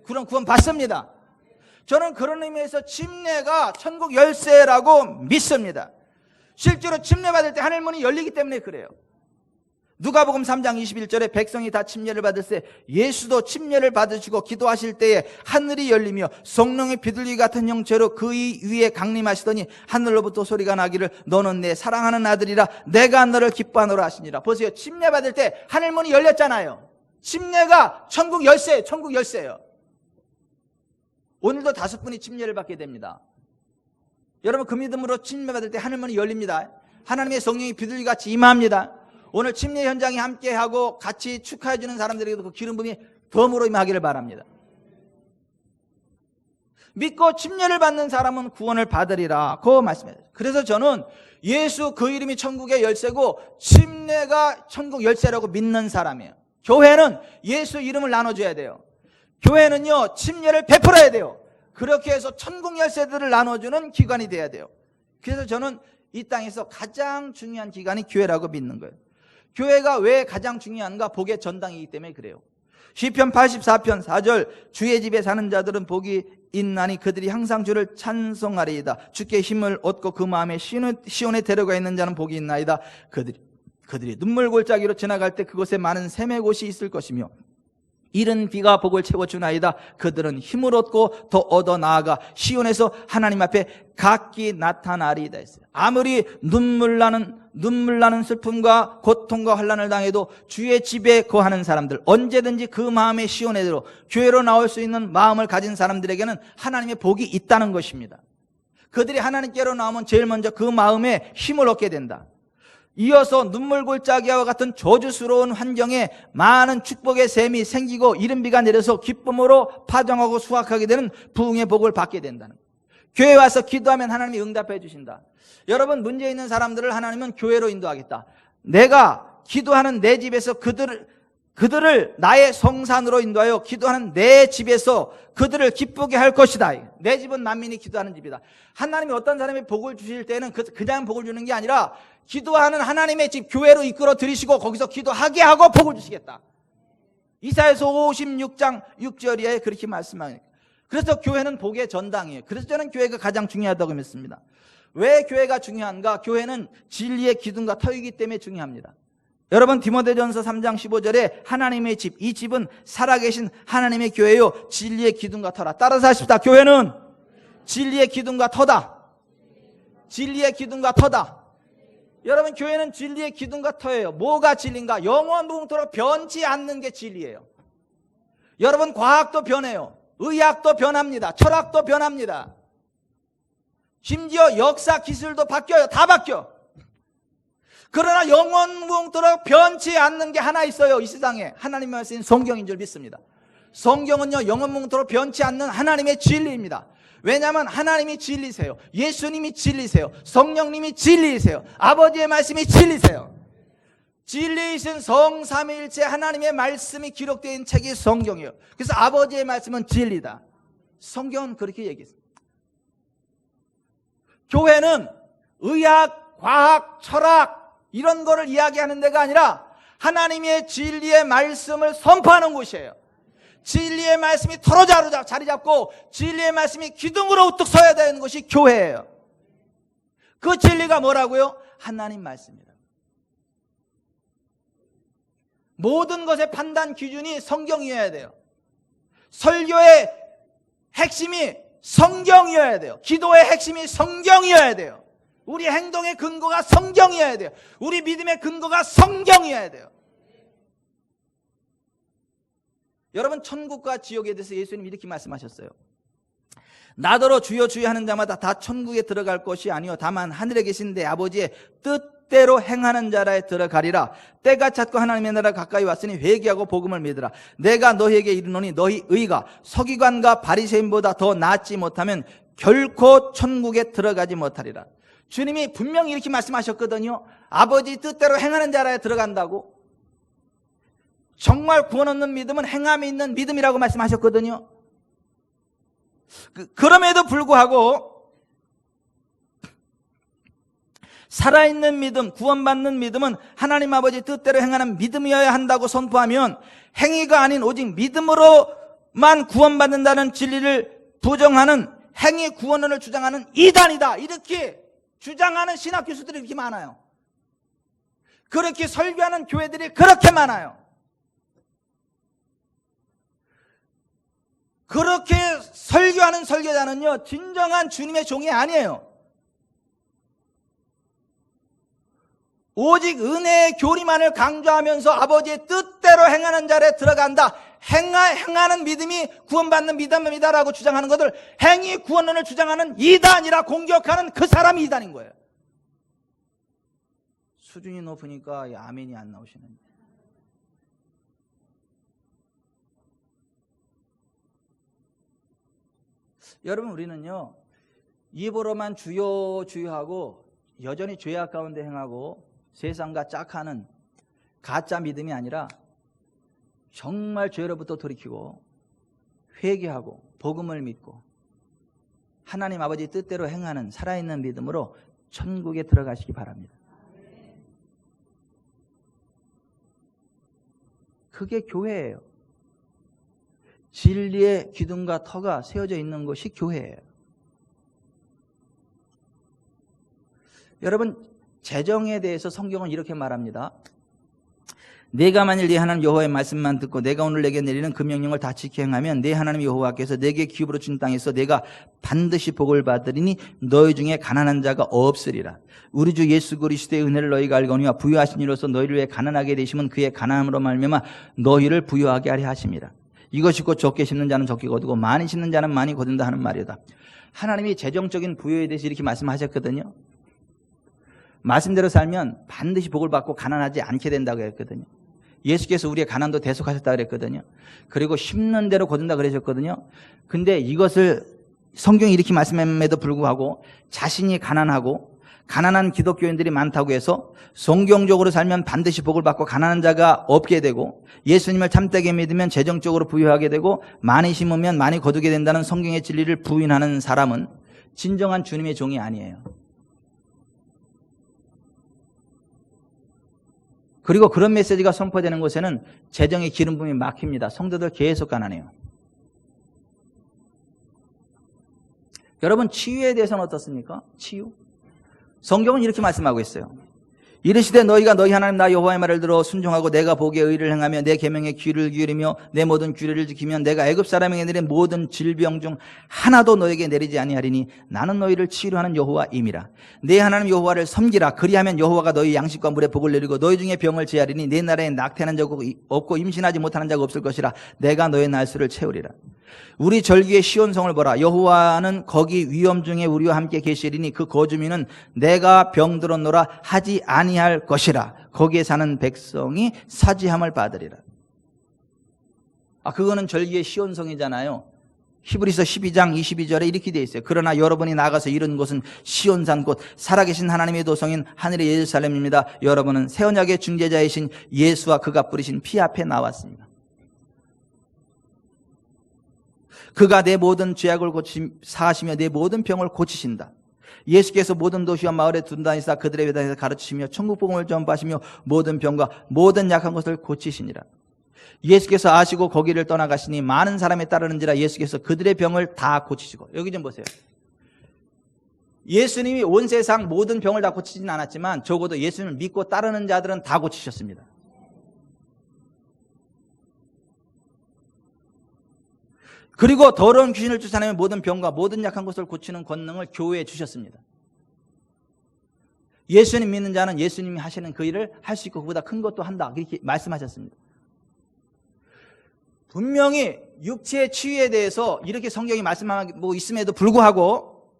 그럼 구원 받습니다. 저는 그런 의미에서 침례가 천국 열쇠라고 믿습니다. 실제로 침례 받을 때 하늘 문이 열리기 때문에 그래요. 누가복음 3장 21절에 백성이 다 침례를 받을 때 예수도 침례를 받으시고 기도하실 때에 하늘이 열리며 성령의 비둘기 같은 형체로 그의 위에 강림하시더니 하늘로부터 소리가 나기를 너는 내 사랑하는 아들이라 내가 너를 기뻐하노라 하시니라. 보세요. 침례 받을 때 하늘 문이 열렸잖아요. 침례가 천국 열쇠예요. 천국 열쇠예요. 오늘도 5분이 침례를 받게 됩니다. 여러분 그 믿음으로 침례 받을 때 하늘 문이 열립니다. 하나님의 성령이 비둘기같이 임합니다. 오늘 침례 현장에 함께하고 같이 축하해 주는 사람들에게도 그 기름 부음이 덤으로 임하기를 바랍니다. 믿고 침례를 받는 사람은 구원을 받으리라 그 말씀이에요. 그래서 저는 예수 그 이름이 천국의 열쇠고 침례가 천국 열쇠라고 믿는 사람이에요. 교회는 예수 이름을 나눠줘야 돼요. 교회는요 침례를 베풀어야 돼요. 그렇게 해서 천국 열쇠들을 나눠주는 기관이 돼야 돼요. 그래서 저는 이 땅에서 가장 중요한 기관이 교회라고 믿는 거예요. 교회가 왜 가장 중요한가? 복의 전당이기 때문에 그래요. 시편 84편 4절 주의 집에 사는 자들은 복이 있나니 그들이 항상 주를 찬송하리이다. 주께 힘을 얻고 그 마음에 시온에 데려가 있는 자는 복이 있나이다. 그들이 눈물 골짜기로 지나갈 때 그곳에 많은 샘의 곳이 있을 것이며 이른 비가 복을 채워주나이다. 그들은 힘을 얻고 더 얻어 나아가 시온에서 하나님 앞에 각기 나타나리이다 했어요. 아무리 눈물 나는 슬픔과 고통과 환난을 당해도 주의 집에 거하는 사람들, 언제든지 그 마음의 시온에로 교회로 나올 수 있는 마음을 가진 사람들에게는 하나님의 복이 있다는 것입니다. 그들이 하나님께로 나오면 제일 먼저 그 마음에 힘을 얻게 된다. 이어서 눈물골짜기와 같은 저주스러운 환경에 많은 축복의 샘이 생기고 이른 비가 내려서 기쁨으로 파종하고 수확하게 되는 부흥의 복을 받게 된다는 거예요. 교회에 와서 기도하면 하나님이 응답해 주신다. 여러분 문제 있는 사람들을 하나님은 교회로 인도하겠다. 내가 기도하는 내 집에서 그들을 나의 성산으로 인도하여 기도하는 내 집에서 그들을 기쁘게 할 것이다. 내 집은 만민이 기도하는 집이다. 하나님이 어떤 사람이 복을 주실 때는 그냥 복을 주는 게 아니라 기도하는 하나님의 집 교회로 이끌어 들이시고 거기서 기도하게 하고 복을 주시겠다. 이사야서 56장 6절에 그렇게 말씀합니다. 그래서 교회는 복의 전당이에요. 그래서 저는 교회가 가장 중요하다고 믿습니다. 왜 교회가 중요한가? 교회는 진리의 기둥과 터이기 때문에 중요합니다. 여러분 디모데전서 3장 15절에 하나님의 집, 이 집은 살아계신 하나님의 교회요 진리의 기둥과 터라. 따라서 하십시다. 교회는 진리의 기둥과 터다. 진리의 기둥과 터다. 여러분 교회는 진리의 기둥과 터예요. 뭐가 진리인가? 영원무궁토록 변치 않는 게 진리예요. 여러분 과학도 변해요. 의학도 변합니다. 철학도 변합니다. 심지어 역사 기술도 바뀌어요. 다 바뀌어. 그러나 영원무궁토록 변치 않는 게 하나 있어요. 이 세상에 하나님의 말씀인 성경인 줄 믿습니다. 성경은요 영원무궁토록 변치 않는 하나님의 진리입니다. 왜냐하면 하나님이 진리세요. 예수님이 진리세요. 성령님이 진리이세요. 아버지의 말씀이 진리세요. 진리이신 성삼위일체 하나님의 말씀이 기록되어 있는 책이 성경이에요. 그래서 아버지의 말씀은 진리다. 성경은 그렇게 얘기했습니다. 교회는 의학, 과학, 철학 이런 거를 이야기하는 데가 아니라 하나님의 진리의 말씀을 선포하는 곳이에요. 진리의 말씀이 터로 자리 잡고 진리의 말씀이 기둥으로 우뚝 서야 되는 것이 교회예요. 그 진리가 뭐라고요? 하나님 말씀입니다. 모든 것의 판단 기준이 성경이어야 돼요. 설교의 핵심이 성경이어야 돼요. 기도의 핵심이 성경이어야 돼요. 우리 행동의 근거가 성경이어야 돼요. 우리 믿음의 근거가 성경이어야 돼요. 여러분 천국과 지옥에 대해서 예수님이 이렇게 말씀하셨어요. 나더러 주여 주여 하는 자마다 다 천국에 들어갈 것이 아니요 다만 하늘에 계신 내 아버지의 뜻 뜻대로 행하는 자라에 들어가리라. 때가 찼고 하나님의 나라 가까이 왔으니 회개하고 복음을 믿으라. 내가 너희에게 이르노니 너희 의가 서기관과 바리새인보다 더 낫지 못하면 결코 천국에 들어가지 못하리라. 주님이 분명히 이렇게 말씀하셨거든요. 아버지 뜻대로 행하는 자라에 들어간다고. 정말 구원 얻는 믿음은 행함이 있는 믿음이라고 말씀하셨거든요. 그럼에도 불구하고 살아있는 믿음, 구원받는 믿음은 하나님 아버지 뜻대로 행하는 믿음이어야 한다고 선포하면 행위가 아닌 오직 믿음으로만 구원받는다는 진리를 부정하는 행위 구원론을 주장하는 이단이다, 이렇게 주장하는 신학 교수들이 이렇게 많아요. 그렇게 설교하는 교회들이 그렇게 많아요. 그렇게 설교하는 설교자는요, 진정한 주님의 종이 아니에요. 오직 은혜의 교리만을 강조하면서 아버지의 뜻대로 행하는 자리에 들어간다, 행하는 믿음이 구원받는 믿음이다라고 주장하는 것을 행위 구원론을 주장하는 이단이라 공격하는 그 사람이 이단인 거예요. 수준이 높으니까 아멘이 안 나오시는데. 여러분, 우리는요, 입으로만 주여 주여하고 여전히 죄악 가운데 행하고 세상과 짝하는 가짜 믿음이 아니라 정말 죄로부터 돌이키고 회개하고 복음을 믿고 하나님 아버지 뜻대로 행하는 살아있는 믿음으로 천국에 들어가시기 바랍니다. 그게 교회예요. 진리의 기둥과 터가 세워져 있는 것이 교회예요. 여러분, 재정에 대해서 성경은 이렇게 말합니다. 내가 만일 네 하나님 여호와의 말씀만 듣고 내가 오늘 내게 내리는 그 명령을 다 지켜 행하면 네 하나님 여호와께서 내게 기업으로 준 땅에서 내가 반드시 복을 받으리니 너희 중에 가난한 자가 없으리라. 우리 주 예수 그리스도의 은혜를 너희가 알거니와 부유하신 이로써 너희를 위해 가난하게 되심은 그의 가난함으로 말미암아 너희를 부유하게 하려 하심이라. 이것이 곧 적게 심는 자는 적게 거두고 많이 심는 자는 많이 거둔다 하는 말이다. 하나님이 재정적인 부여에 대해서 이렇게 말씀하셨거든요. 말씀대로 살면 반드시 복을 받고 가난하지 않게 된다고 했거든요. 예수께서 우리의 가난도 대속하셨다고 그랬거든요. 그리고 심는 대로 거둔다 그러셨거든요. 근데 이것을 성경이 이렇게 말씀함에도 불구하고 자신이 가난하고 가난한 기독교인들이 많다고 해서 성경적으로 살면 반드시 복을 받고 가난한 자가 없게 되고 예수님을 참되게 믿으면 재정적으로 부유하게 되고 많이 심으면 많이 거두게 된다는 성경의 진리를 부인하는 사람은 진정한 주님의 종이 아니에요. 그리고 그런 메시지가 선포되는 곳에는 재정의 기름 부음이 막힙니다. 성도들 계속 가난해요. 여러분, 치유에 대해서는 어떻습니까? 치유? 성경은 이렇게 말씀하고 있어요. 이르시되 너희가 너희 하나님 나 여호와의 말을 들어 순종하고 내가 보기에 의를 행하며 내 계명에 귀를 기울이며 내 모든 규례를 지키면 내가 애굽 사람에게 내린 모든 질병 중 하나도 너에게 내리지 아니하리니 나는 너희를 치유하는 여호와임이라. 내 하나님 여호와를 섬기라. 그리하면 여호와가 너희 양식과 물에 복을 내리고 너희 중에 병을 제하리니 내 나라에 낙태하는 자가 없고 임신하지 못하는 자가 없을 것이라. 내가 너의 날수를 채우리라. 우리 절기의 시온성을 보라. 여호와는 거기 위험 중에 우리와 함께 계시리니 그 거주민은 내가 병들었노라 하지 아니할 것이라. 거기에 사는 백성이 사지함을 받으리라. 그거는 절기의 시온성이잖아요. 히브리서 12장 22절에 이렇게 되어 있어요. 그러나 여러분이 나가서 이른 곳은 시온산 곧 살아계신 하나님의 도성인 하늘의 예루살렘입니다. 여러분은 새 언약의 중재자이신 예수와 그가 뿌리신 피 앞에 나왔습니다. 그가 내 모든 죄악을 사하시며 내 모든 병을 고치신다. 예수께서 모든 도시와 마을에 둔다니사 그들의 회당에서 가르치시며 천국 복음을 전파하시며 모든 병과 모든 약한 것을 고치시니라. 예수께서 아시고 거기를 떠나가시니 많은 사람이 따르는지라 예수께서 그들의 병을 다 고치시고. 여기 좀 보세요. 예수님이 온 세상 모든 병을 다 고치진 않았지만 적어도 예수님을 믿고 따르는 자들은 다 고치셨습니다. 그리고 더러운 귀신을 쫓아내며 모든 병과 모든 약한 것을 고치는 권능을 교회에 주셨습니다. 예수님 믿는 자는 예수님이 하시는 그 일을 할 수 있고 그보다 큰 것도 한다, 이렇게 말씀하셨습니다. 분명히 육체의 치유에 대해서 이렇게 성경이 말씀하고 있음에도 불구하고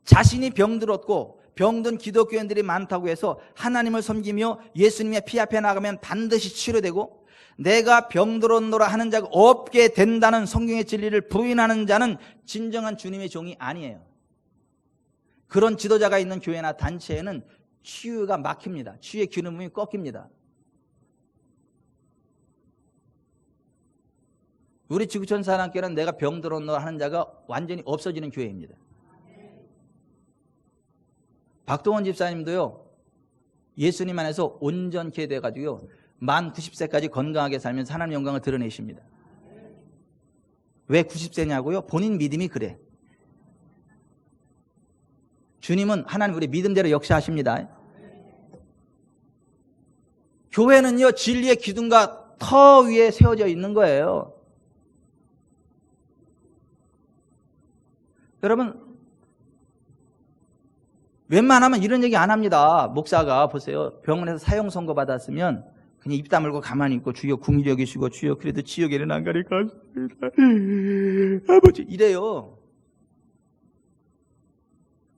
자신이 병들었고 병든 기독교인들이 많다고 해서 하나님을 섬기며 예수님의 피 앞에 나가면 반드시 치료되고 내가 병들었노라 하는 자가 없게 된다는 성경의 진리를 부인하는 자는 진정한 주님의 종이 아니에요. 그런 지도자가 있는 교회나 단체에는 치유가 막힙니다. 치유의 기름이 꺾입니다. 우리 지구촌 사랑교회는 내가 병들었노라 하는 자가 완전히 없어지는 교회입니다. 박동원 집사님도요, 예수님 안에서 온전케 돼가지고요, 만 90세까지 건강하게 살면서 하나님의 영광을 드러내십니다. 왜 90세냐고요? 본인 믿음이 그래. 주님은 하나님 우리 믿음대로 역사하십니다. 교회는요, 진리의 기둥과 터 위에 세워져 있는 거예요. 여러분, 웬만하면 이런 얘기 안 합니다. 목사가 보세요. 병원에서 사형 선고 받았으면 그냥 입 다물고 가만히 있고 주여 궁히 여기시고 주여 그래도 지옥에는 안 가리까 아버지 이래요.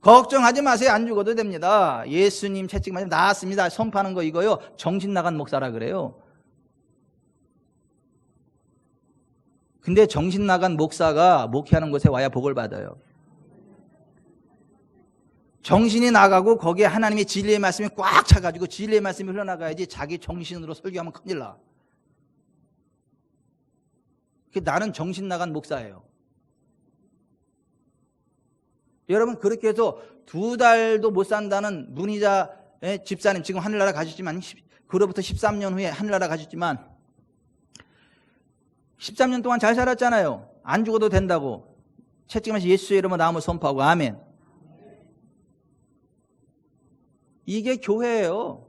걱정하지 마세요. 안 죽어도 됩니다. 예수님 채찍 맞으면 나았습니다. 선포하는 거 이거요. 정신 나간 목사라 그래요. 근데 정신 나간 목사가 목회하는 곳에 와야 복을 받아요. 정신이 나가고 거기에 하나님의 진리의 말씀이 꽉 차가지고 진리의 말씀이 흘러나가야지 자기 정신으로 설교하면 큰일 나. 나는 정신 나간 목사예요. 여러분 그렇게 해서 2달도 못 산다는 문의자의 집사님 지금 하늘나라 가셨지만 그로부터 13년 후에 하늘나라 가셨지만 13년 동안 잘 살았잖아요. 안 죽어도 된다고 채찍하면서 예수의 이름으로 나음을 선포하고 아멘. 이게 교회예요.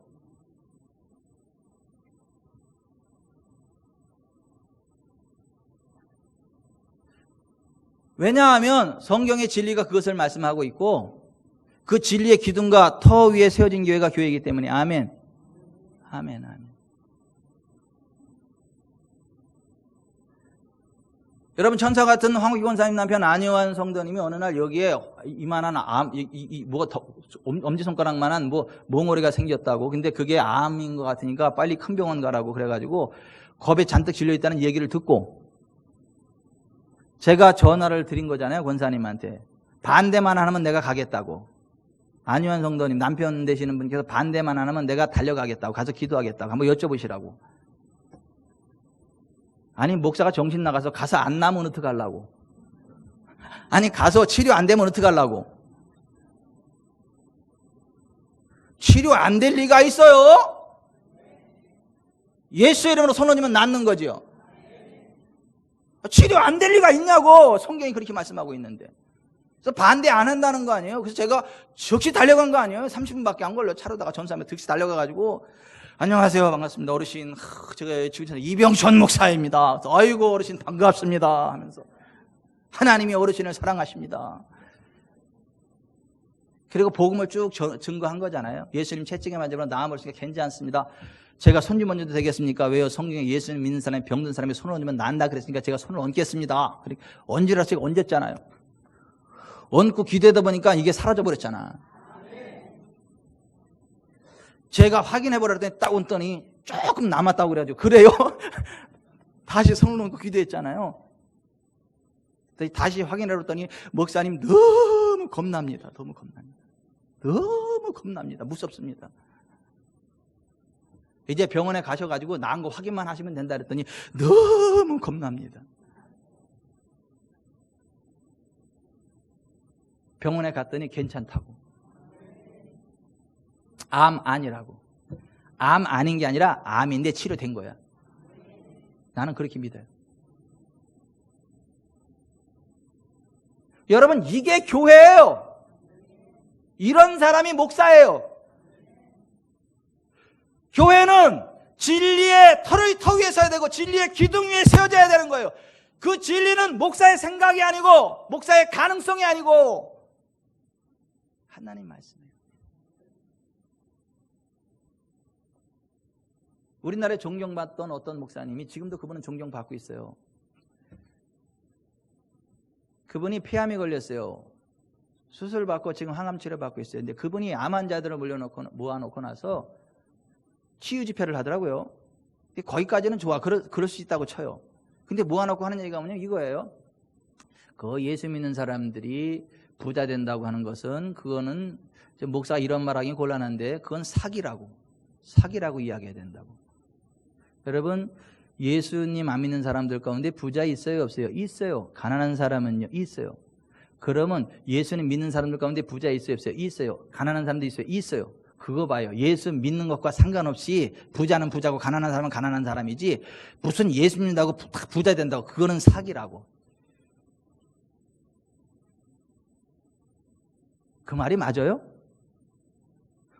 왜냐하면 성경의 진리가 그것을 말씀하고 있고 그 진리의 기둥과 터 위에 세워진 교회가 교회이기 때문에 아멘. 아멘. 아멘. 여러분 천사 같은 황우기 권사님 남편 안효한 성도님이 어느 날 여기에 이만한 뭐가 엄지손가락만한 몽오리가 생겼다고. 근데 그게 암인 것 같으니까 빨리 큰 병원 가라고 그래가지고 겁에 잔뜩 질려있다는 얘기를 듣고 제가 전화를 드린 거잖아요. 권사님한테. 반대만 안 하면 내가 가겠다고. 안효한 성도님 남편 되시는 분께서 반대만 안 하면 내가 달려가겠다고. 가서 기도하겠다고. 한번 여쭤보시라고. 아니 목사가 정신 나가서 가서 안 나면 어떡하려고. 아니 가서 치료 안 되면 어떡하려고. 치료 안 될 리가 있어요? 예수의 이름으로 손 올리면 낫는 거죠. 치료 안 될 리가 있냐고. 성경이 그렇게 말씀하고 있는데. 그래서 반대 안 한다는 거 아니에요. 그래서 제가 즉시 달려간 거 아니에요. 30분밖에 안 걸려. 차로다가 전사하면 즉시 달려가가지고 안녕하세요. 반갑습니다. 어르신. 제가 지금 이병천 목사입니다. 아이고 어르신 반갑습니다 하면서 하나님이 어르신을 사랑하십니다. 그리고 복음을 쭉 증거한 거잖아요. 예수님 채찍에 맞으면 나음을 쓰니까 괜찮습니다. 제가 손주 먼저도 되겠습니까? 왜요? 성경에 예수님 믿는 사람이 병든 사람이 손을 얹으면 난다 그랬으니까 제가 손을 얹겠습니다. 얹으라 제가 얹었잖아요. 얹고 기도하다 보니까 이게 사라져버렸잖아. 제가 확인해보라 그랬더니 딱 얹더니 조금 남았다고 그래가지고 그래요? 다시 손을 얹고 기도했잖아요. 다시 확인해봤더니 목사님 너무 겁납니다. 너무 겁납니다. 너무 겁납니다. 무섭습니다. 이제 병원에 가셔가지고 나은 거 확인만 하시면 된다 그랬더니 너무 겁납니다. 병원에 갔더니 괜찮다고. 암 아니라고. 암 아닌 게 아니라 암인데 치료된 거야. 나는 그렇게 믿어요. 여러분 이게 교회예요. 이런 사람이 목사예요. 교회는 진리의 터 위에 서야 되고 진리의 기둥 위에 세워져야 되는 거예요. 그 진리는 목사의 생각이 아니고 목사의 가능성이 아니고 하나님 말씀이에요. 우리나라에 존경받던 어떤 목사님이 지금도 그분은 존경받고 있어요. 그분이 폐암에 걸렸어요. 수술 받고 지금 항암 치료 받고 있어요. 근데 그분이 암 환자들을 모아놓고 나서 치유 집회를 하더라고요. 거기까지는 좋아. 그럴 수 있다고 쳐요. 근데 모아놓고 하는 얘기가 뭐냐면 이거예요. 그 예수 믿는 사람들이 부자 된다고 하는 것은 그거는 목사가 이런 말하기 곤란한데 그건 사기라고 이야기해야 된다고. 여러분, 예수님 안 믿는 사람들 가운데 부자 있어요, 없어요? 있어요. 가난한 사람은요, 있어요. 그러면 예수님 믿는 사람들 가운데 부자 있어요, 없어요? 있어요. 가난한 사람도 있어요, 있어요. 그거 봐요. 예수 믿는 것과 상관없이 부자는 부자고 가난한 사람은 가난한 사람이지 무슨 예수 믿는다고 부자 된다고 그거는 사기라고. 그 말이 맞아요?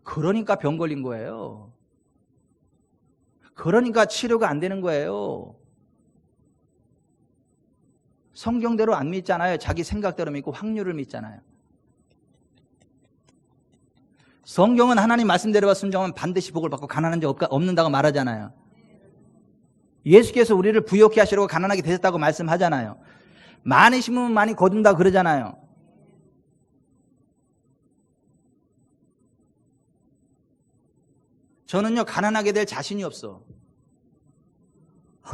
그러니까 병 걸린 거예요. 그러니까 치료가 안 되는 거예요. 성경대로 안 믿잖아요. 자기 생각대로 믿고 확률을 믿잖아요. 성경은 하나님 말씀대로만 순종하면 반드시 복을 받고 가난한 자 없는다고 말하잖아요. 예수께서 우리를 부욕케 하시려고 가난하게 되셨다고 말씀하잖아요. 많이 심으면 많이 거둔다 그러잖아요. 저는요 가난하게 될 자신이 없어.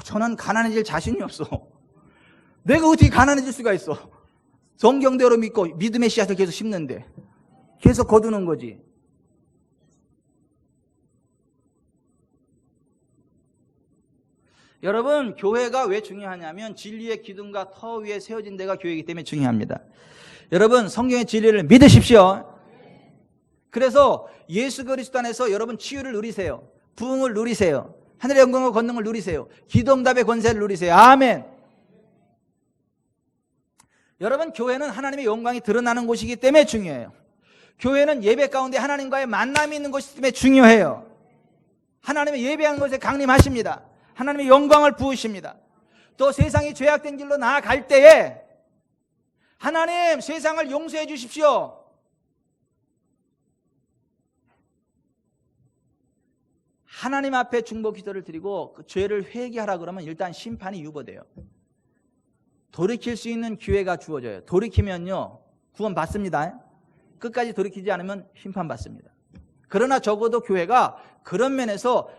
저는 가난해질 자신이 없어. 내가 어떻게 가난해질 수가 있어. 성경대로 믿고 믿음의 씨앗을 계속 심는데 계속 거두는 거지. 여러분, 교회가 왜 중요하냐면 진리의 기둥과 터 위에 세워진 데가 교회이기 때문에 중요합니다. 여러분, 성경의 진리를 믿으십시오. 그래서 예수 그리스도 안에서 여러분 치유를 누리세요. 부흥을 누리세요. 하늘의 영광과 권능을 누리세요. 기도응답의 권세를 누리세요. 아멘. 여러분, 교회는 하나님의 영광이 드러나는 곳이기 때문에 중요해요. 교회는 예배 가운데 하나님과의 만남이 있는 곳이기 때문에 중요해요. 하나님의 예배하는 것에 강림하십니다. 하나님의 영광을 부으십니다. 또 세상이 죄악된 길로 나아갈 때에 하나님 세상을 용서해 주십시오. 하나님 앞에 중보 기도를 드리고 그 죄를 회개하라 그러면 일단 심판이 유보돼요. 돌이킬 수 있는 기회가 주어져요. 돌이키면요 구원 받습니다. 끝까지 돌이키지 않으면 심판 받습니다. 그러나 적어도 교회가 그런 면에서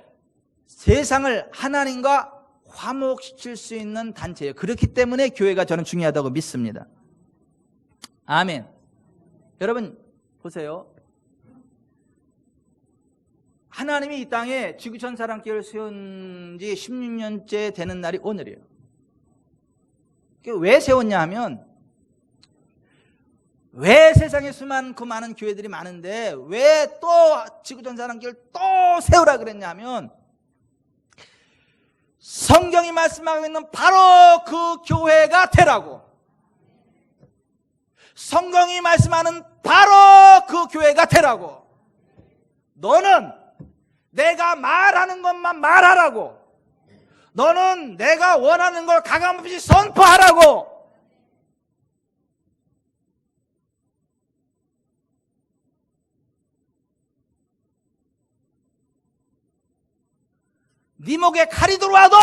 세상을 하나님과 화목시킬 수 있는 단체예요. 그렇기 때문에 교회가 저는 중요하다고 믿습니다. 아멘. 여러분 보세요. 하나님이 이 땅에 지구촌 사랑교회를 세운 지 16년째 되는 날이 오늘이에요. 왜 세웠냐 하면 왜 세상에 수많고 많은 교회들이 많은데 왜 또 지구촌 사랑교회를 또 세우라 그랬냐면 성경이 말씀하고 있는 바로 그 교회가 되라고. 성경이 말씀하는 바로 그 교회가 되라고. 너는 내가 말하는 것만 말하라고. 너는 내가 원하는 걸 가감없이 선포하라고. 네 목에 칼이 들어와도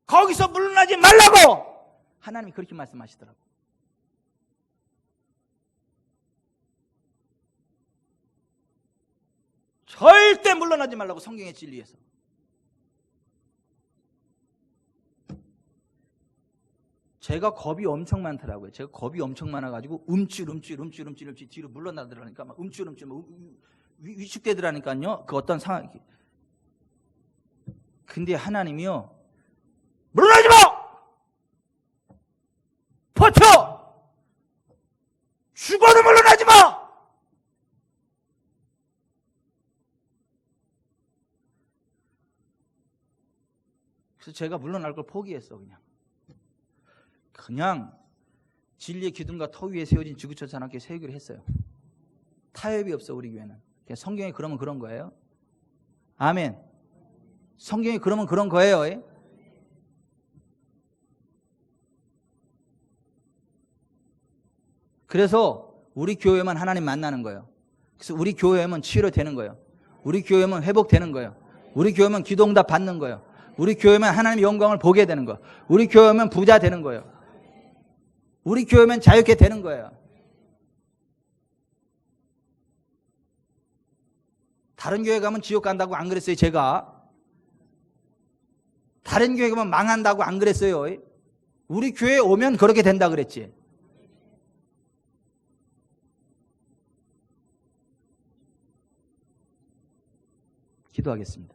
거기서 물러나지 말라고 하나님이 그렇게 말씀하시더라고. 절대 물러나지 말라고 성경의 진리에서. 제가 겁이 엄청 많더라고요. 제가 겁이 엄청 많아가지고 움찔 뒤로 물러나더라니까 막 움찔 위축되더라니까요. 그 어떤 상황. 근데 하나님이요 물러나지 마! 버텨! 죽어도 물러나지 마! 그래서 제가 물러날 걸 포기했어. 그냥 진리의 기둥과 터 위에 세워진 지구촌 사랑교회 세우기로 했어요. 타협이 없어 우리 교회는. 성경이 그러면 그런 거예요. 아멘. 성경이 그러면 그런 거예요. 그래서 우리 교회만 하나님 만나는 거예요. 그래서 우리 교회만 치료되는 거예요. 우리 교회만 회복되는 거예요. 우리 교회만 기도응답 받는 거예요. 우리 교회만 하나님의 영광을 보게 되는 거예요. 우리 교회만 부자 되는 거예요. 우리 교회만 자유케 되는 거예요. 다른 교회 가면 지옥 간다고 안 그랬어요, 제가. 다른 교회 가면 망한다고 안 그랬어요. 우리 교회에 오면 그렇게 된다 그랬지. 기도하겠습니다.